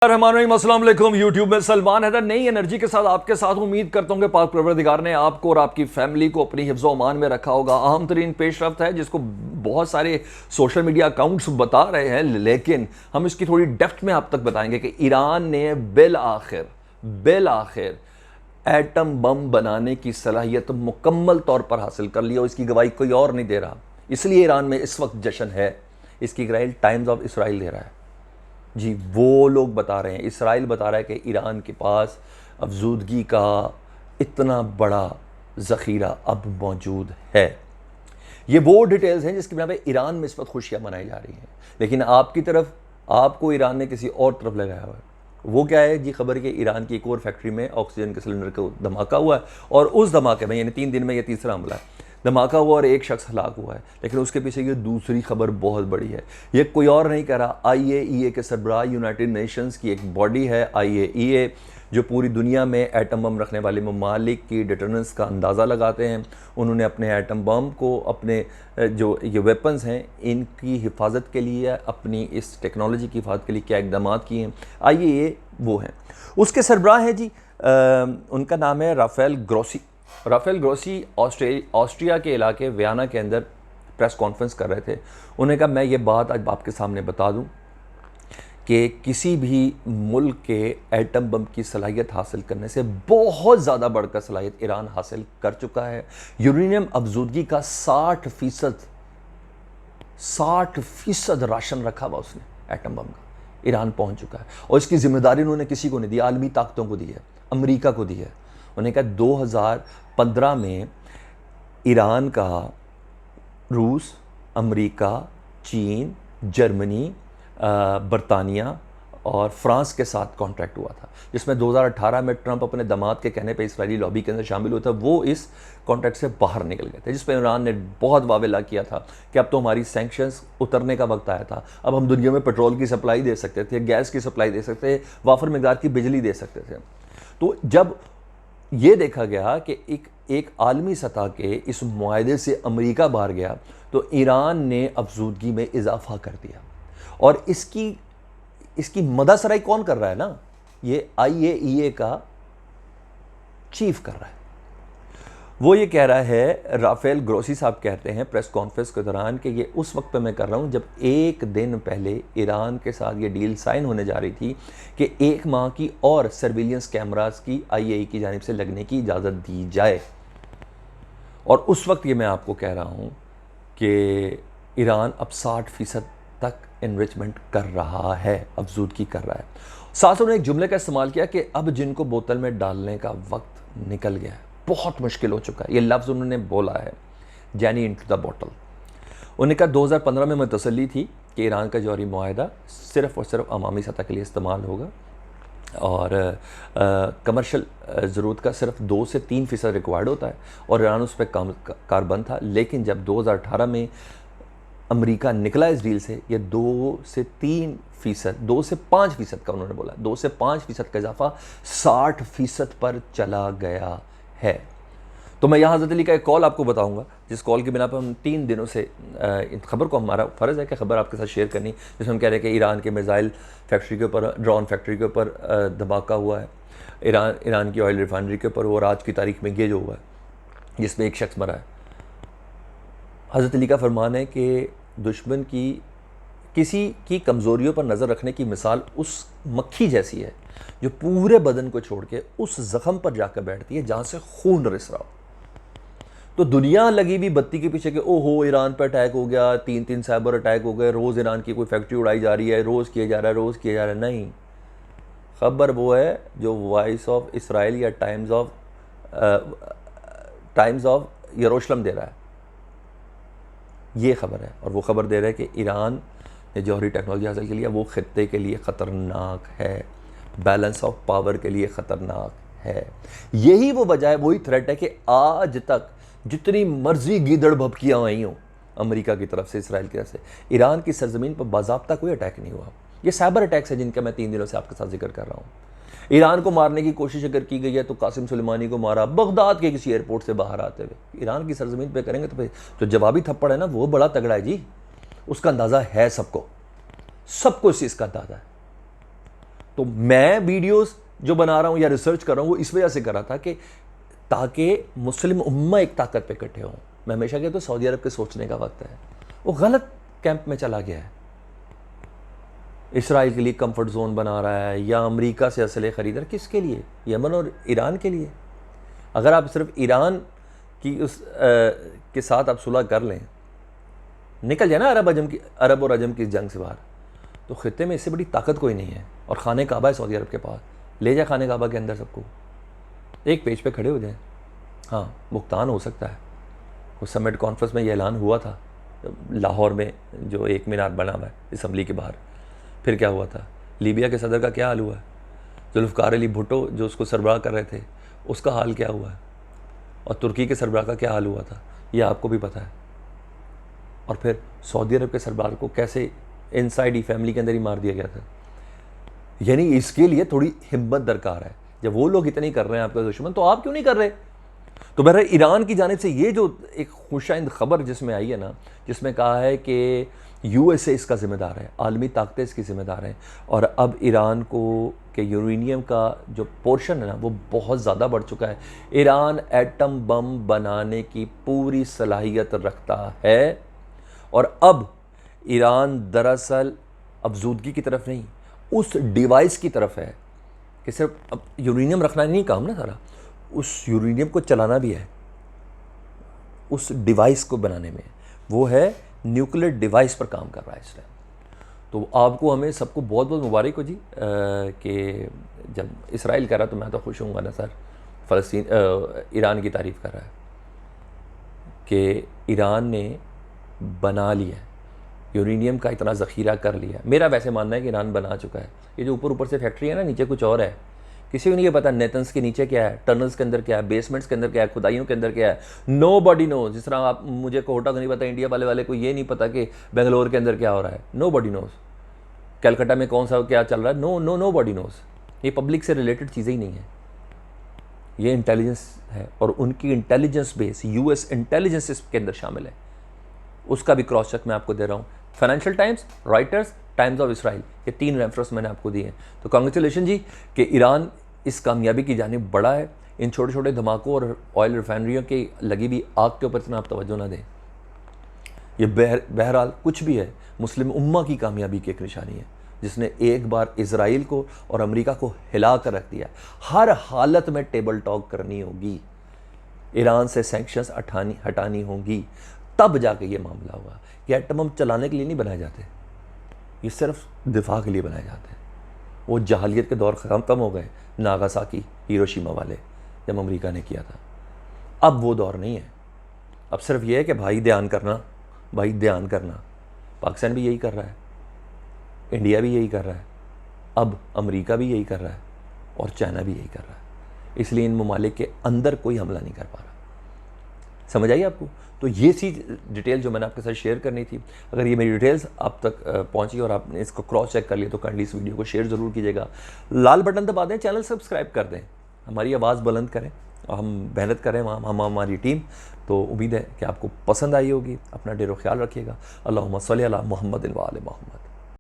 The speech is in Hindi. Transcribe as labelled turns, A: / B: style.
A: अस्सलाम वालेकुम। यूट्यूब में सलमान हैदर नई एनर्जी के साथ आपके साथ उम्मीद करता हूँ कि पाक परवरदिगार ने आपको और आपकी फैमिली को अपनी हिफ्ज़ व अमान में रखा होगा। अहम तरीन पेशरफ्त है जिसको बहुत सारे सोशल मीडिया अकाउंट्स बता रहे हैं, लेकिन हम इसकी थोड़ी डेप्थ में आप तक बताएंगे कि ईरान ने बिल आखिर एटम बम बनाने की सलाहियत मुकम्मल तौर पर हासिल कर लिया और इसकी गवाही कोई और नहीं दे रहा। इसलिए ईरान में इस वक्त जश्न है। इसकी गवाही टाइम्स ऑफ इसराइल दे रहा है। जी, वो लोग बता रहे हैं, इसराइल बता रहा है कि ईरान के पास अफजूदगी का इतना बड़ा ज़ख़ीरा अब मौजूद है। ये वो डिटेल्स हैं जिसकी बिना पे ईरान में इस वक्त खुशियाँ मनाई जा रही हैं, लेकिन आपकी तरफ आपको ईरान ने किसी और तरफ लगाया हुआ है। वो क्या है जी? खबर कि ईरान की एक और फैक्ट्री में ऑक्सीजन के सिलेंडर को धमाका हुआ है और उस धमाके में, यानी 3 दिन में यह तीसरा हमला है, धमाका हुआ और एक शख्स हलाक हुआ है। लेकिन उसके पीछे ये दूसरी खबर बहुत बड़ी है। ये कोई और नहीं कह रहा, IAEA के सरबराह, यूनाइटेड नेशंस की एक बॉडी है IAEA, जो पूरी दुनिया में एटम बम रखने वाले ममालिक की डिटर्नेंस का अंदाज़ा लगाते हैं। उन्होंने अपने एटम बम को, अपने जो ये वेपन्स हैं, इनकी हिफाजत के लिए, अपनी इस टेक्नोलॉजी की हिफाजत के लिए क्या इकदाम किए हैं। IAEA वो हैं, उसके सरबराह हैं जी, उनका नाम है राफेल ग्रोसी। ऑस्ट्रिया के इलाके वियना के अंदर प्रेस कॉन्फ्रेंस कर रहे थे। उन्होंने कहा, मैं ये बात आज आपके सामने बता दूं कि किसी भी मुल्क के एटम बम की सलाहियत हासिल करने से बहुत ज़्यादा बढ़कर सलाहियत ईरान हासिल कर चुका है। यूरेनियम अफजूदगी का 60% राशन रखा हुआ उसने एटम बम का, ईरान पहुंच चुका है। और इसकी जिम्मेदारी उन्होंने किसी को नहीं दी, आलमी ताकतों को दी है, अमेरिका को दी है। उन्होंने कहा 2015 में ईरान का रूस, अमेरिका, चीन, जर्मनी, बरतानिया और फ्रांस के साथ कॉन्ट्रैक्ट हुआ था, जिसमें 2018 में ट्रंप अपने दामाद के कहने पे इसराइली लॉबी के अंदर शामिल हुआ था। वो इस कॉन्ट्रैक्ट से बाहर निकल गए थे, जिस पर ईरान ने बहुत वावेला किया था कि अब तो हमारी सैंक्शंस उतरने का वक्त आया था। अब हम दुनिया में पेट्रोल की सप्लाई दे सकते थे, गैस की सप्लाई दे सकते थे, वाफर मिकदार की बिजली दे सकते थे। तो जब ये देखा गया कि एक आलमी सतह के इस मुआहदे से अमेरिका बाहर गया, तो ईरान ने अफजूदगी में इजाफा कर दिया। और इसकी मदासराई कौन कर रहा है ना? ये IAEA का चीफ कर रहा है। वो ये कह रहा है, राफेल ग्रोसी साहब कहते हैं प्रेस कॉन्फ्रेंस के दौरान, कि ये उस वक्त पे मैं कर रहा हूँ जब एक दिन पहले ईरान के साथ ये डील साइन होने जा रही थी कि 1 माह की और सर्विलियंस कैमरास की IAEA की जानिब से लगने की इजाज़त दी जाए। और उस वक्त ये मैं आपको कह रहा हूँ कि ईरान अब 60% तक इनरिचमेंट कर रहा है, अफजूदगी कर रहा है। साथ उन्होंने एक जुमले का इस्तेमाल किया कि अब जिनको बोतल में डालने का वक्त निकल गया है, बहुत मुश्किल हो चुका है। ये लफ्ज़ उन्होंने बोला है, जैनी इनटू द बॉटल। उन्होंने कहा 2015 में तसल्ली थी कि ईरान का जौहरी मुआहदा सिर्फ़ और सिर्फ अवामी सतह के लिए इस्तेमाल होगा और कमर्शल ज़रूरत का सिर्फ 2 से 3% रिक्वायर्ड होता है, और ईरान उस पर कारबंद था। लेकिन जब 2018 में अमेरिका निकला इस डील से, ये 2 से 3%, 2 से 5% का उन्होंने बोला, 2 से 5% का इजाफा 60% पर चला गया है। तो मैं यहाँ हज़रत अली का एक कॉल आपको बताऊंगा, जिस कॉल की बिना पर हम 3 दिनों से इन खबर को, हमारा फ़र्ज़ है कि खबर आपके साथ शेयर करनी, जिसमें हम कह रहे हैं कि ईरान के मिसाइल फैक्ट्री के ऊपर, ड्रोन फैक्ट्री के ऊपर धमाका हुआ है, ईरान की ऑयल रिफाइनरी के ऊपर, और आज की तारीख में ये जो हुआ है जिसमें एक शख्स मरा है। हज़रत अली का फरमान है कि दुश्मन की किसी की कमज़ोरियों पर नज़र रखने की मिसाल उस मक्खी जैसी है जो पूरे बदन को छोड़ के उस ज़ख़म पर जाकर बैठती है जहाँ से खून रिस रहा हो। तो दुनिया लगी भी बत्ती के पीछे कि ओहो ईरान पर अटैक हो गया, 3 साइबर अटैक हो गए, रोज़ ईरान की कोई फैक्ट्री उड़ाई जा रही है, रोज़ किया जा रहा है। नहीं, खबर वो है जो वॉइस ऑफ इसराइल या टाइम्स ऑफ यरूशलेम दे रहा है। ये खबर है, और वो खबर दे रहा है कि ईरान ने जौहरी टेक्नोलॉजी हासिल की लिया, वो खित्ते के लिए ख़तरनाक है, बैलेंस ऑफ पावर के लिए ख़तरनाक है। यही वो वजह है, वही थ्रेट है कि आज तक जितनी मर्जी गीदड़ भभकियाँ आई हों अमेरिका की तरफ से, इसराइल की तरफ से, ईरान की सरजमीन पर बाज़ाब्ता कोई अटैक नहीं हुआ। ये साइबर अटैक्स है जिनका मैं 3 दिनों से आपके साथ जिक्र कर रहा हूँ। ईरान को मारने की कोशिश अगर की गई है तो कासिम सुलेमानी को मारा बगदाद के किसी एयरपोर्ट से बाहर आते हुए। ईरान की सरजमीन पे करेंगे तो फिर जो जवाबी थप्पड़ है ना, वो बड़ा तगड़ा है जी, उसका अंदाज़ा है सबको, सबको इस चीज़ का अंदाज़ा है। तो मैं वीडियोस जो बना रहा हूँ या रिसर्च कर रहा हूँ वो इस वजह से कर रहा था कि ताकि मुस्लिम उम्मा एक ताकत पे इकट्ठे हों। मैं हमेशा कहता हूँ सऊदी अरब के सोचने का वक्त है, वो गलत कैंप में चला गया है। इसराइल के लिए कंफर्ट जोन बना रहा है या अमेरिका से असले खरीद रहा है, किसके लिए? यमन और ईरान के लिए। अगर आप सिर्फ ईरान की के साथ आप सुलह कर लें, निकल जाए ना अरब और अजम की जंग से बाहर, तो खित्ते में इससे बड़ी ताकत कोई नहीं है। और खाने काबा है सऊदी अरब के पास, ले जाए खाने काबा के अंदर सबको, एक पेज पे खड़े हो जाए। हाँ, भुगतान हो सकता है। उस समिट कॉन्फ्रेंस में ये ऐलान हुआ था लाहौर में, जो एक मीनार बना हुआ है असम्बली के बाहर। फिर क्या हुआ था? लीबिया के सदर का क्या हाल हुआ है? जुल्फ़िकार अली भुट्टो जो उसको सरबराह कर रहे थे, उसका हाल क्या हुआ है? और तुर्की के सरबराह का क्या हाल हुआ था, ये आपको भी पता है। और फिर सऊदी अरब के सरबराह को कैसे इनसाइड ही फैमिली के अंदर ही मार दिया गया था। यानी इसके लिए थोड़ी हिम्मत दरकार है। जब वो लोग इतनी कर रहे हैं आपका दुश्मन, तो आप क्यों नहीं कर रहे? तो बहरहाल ईरान की जानिब से ये जो एक खुशाइंद खबर जिसमें आई है ना, जिसमें कहा है कि यूएसए इसका ज़िम्मेदार है, आलमी ताकतें इसकी ज़िम्मेदार हैं, और अब ईरान को के यूरेनियम का जो पोर्शन है ना वो बहुत ज़्यादा बढ़ चुका है। ईरान एटम बम बनाने की पूरी सलाहियत रखता है। और अब ईरान दरअसल अफजूदगी की तरफ नहीं, उस डिवाइस की तरफ है कि सिर्फ अब यूरेनियम रखना नहीं काम ना सारा, उस यूरेनियम को चलाना भी है, उस डिवाइस को बनाने में। वो है न्यूक्लियर डिवाइस पर काम कर रहा है इस टाइम। तो आपको हमें सबको बहुत बहुत मुबारक हो जी कि जब इसराइल कर रहा तो मैं तो खुश हूँगा ना सर। ईरान की तारीफ़ कर रहा है कि ईरान ने बना लिया यूरेनियम का, इतना ज़ख़ीरा कर लिया। मेरा वैसे मानना है कि ईरान बना चुका है। ये जो ऊपर ऊपर से फैक्ट्री है ना, नीचे कुछ और है, किसी को नहीं पता नेतन्स के नीचे क्या है, टनल्स के अंदर क्या है, बेसमेंट्स के अंदर क्या है, खुदाइयों के अंदर क्या है। Nobody knows. जिस तरह आप मुझे कोटा को नहीं पता, इंडिया वाले को ये नहीं पता कि बेंगलोर के अंदर क्या हो रहा है। Nobody knows. कैलकाटा में कौन सा क्या चल रहा है, नो बॉडी नोज। ये पब्लिक से रिलेटेड चीज़ें ही नहीं है, ये इंटेलिजेंस है। और उनकी इंटेलिजेंस बेस यूएस इंटेलिजेंस इसके अंदर शामिल है। उसका भी क्रॉस चेक मैं आपको दे रहा हूँ। Financial times, Reuters, times of Israel, ये 3 रेफरेंस मैंने आपको दिए हैं। तो कांग्रेचुलेशन जी कि ईरान इस कामयाबी की जानिब बढ़ा है। इन छोटे छोटे धमाकों और ऑयल रिफाइनरियों की लगी भी आग के ऊपर इतना आप तवज्जो ना दें। ये बहरहाल कुछ भी है, मुस्लिम उम्मा की कामयाबी की एक निशानी है, जिसने एक बार इजराइल को और अमेरिका को हिला कर रख दिया। हर हालत में टेबल टॉक करनी होगी, ईरान से सैंक्शंस हटानी होंगी, तब जाके ये मामला हुआ। ये एटम बम चलाने के लिए नहीं बनाए जाते, ये सिर्फ दिफा के लिए बनाए जाते हैं। वो जहालियत के दौर ख़त्म हो गए, नागासाकी हिरोशिमा वाले जब अमेरिका ने किया था। अब वो दौर नहीं है। अब सिर्फ ये है कि भाई ध्यान करना, भाई ध्यान करना। पाकिस्तान भी यही कर रहा है, इंडिया भी यही कर रहा है, अब अमेरिका भी यही कर रहा है और चाइना भी यही कर रहा है। इसलिए इन ममालिक के अंदर कोई हमला नहीं कर पा रहा। समझ आई आपको? तो ये चीज़ डिटेल जो मैंने आपके साथ शेयर करनी थी। अगर ये मेरी डिटेल्स आप तक पहुंची और आपने इसको क्रॉस चेक कर लिया तो काइंडली इस वीडियो को शेयर ज़रूर कीजिएगा। लाल बटन दबा दें, चैनल सब्सक्राइब कर दें, हमारी आवाज़ बुलंद करें और हम मेहनत करें, हम हमारी टीम। तो उम्मीद है कि आपको पसंद आई होगी। अपना ढेरों ख्याल रखिएगा। अल्लाहुम्मा सल्ली अला मुहम्मद व आले मुहम्मद।